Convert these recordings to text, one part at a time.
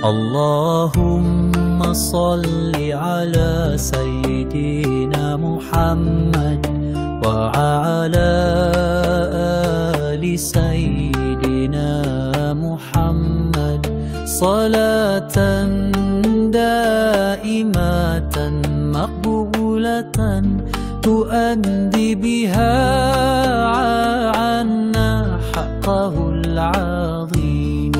Allahumma salli ala Sayyidina Muhammad wa ala ali Sayyidina Muhammad salatan daimatan maqbulatan tuaddi biha anna haqqahul azim.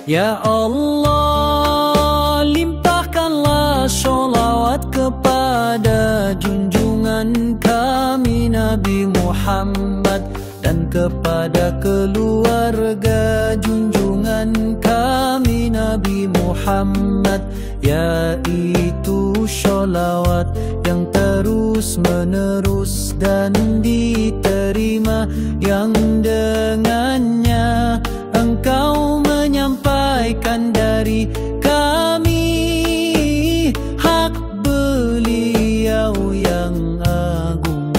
Ya Allah, limpahkanlah sholawat kepada junjungan kami Nabi Muhammad dan kepada keluarga junjungan kami Nabi Muhammad, yaitu sholawat yang terus menerus dan diterima, yang dengannya Engkau menyampaikan dari kami hak beliau yang agung.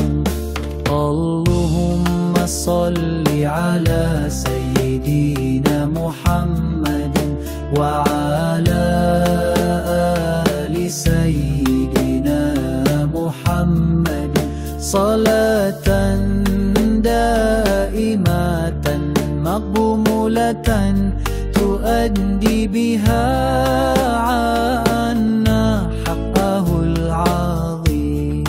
Allahumma salli ala Sayyidina Muhammad wa ala ali Sayyidina Muhammad salatan daimatan maqbulatan tuaddi biha anna haqqahul azim.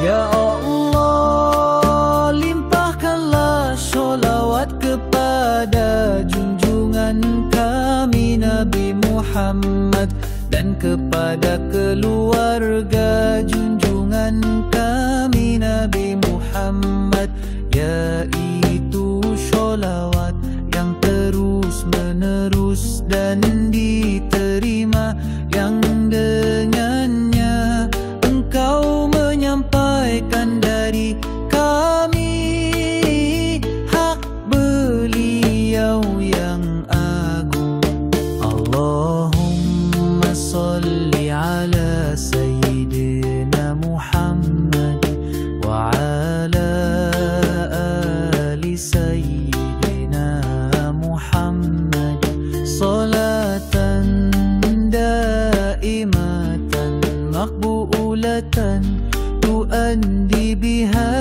Ya Allah, limpahkanlah sholawat kepada junjungan kami Nabi Muhammad dan kepada keluarga junjungan kami Nabi Muhammad, yaitu sholawat yang terus menerus dan diterima, yang dengannya Engkau menyampaikan dari kami hak beliau yang agung. Allahumma salli ala Sayyidina Muhammad wa ala ali Sayyidina Muhammad salatan daimatan maqbulatan tuaddi biha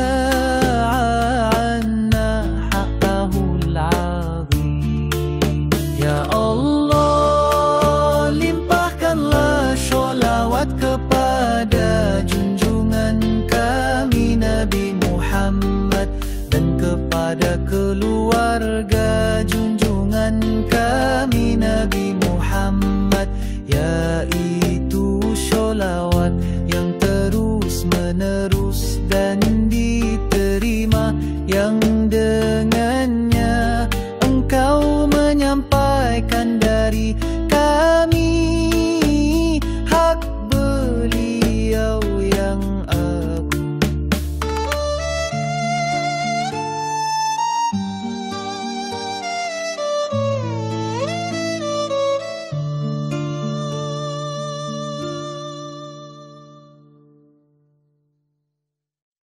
anna haqqahul azim. Ya Allah, limpahkanlah sholawat kepada junjungan kami Nabi Muhammad dan kepada keluarga junjungan kami Nabi Muhammad, yaitu sholawat yang terus menerus dan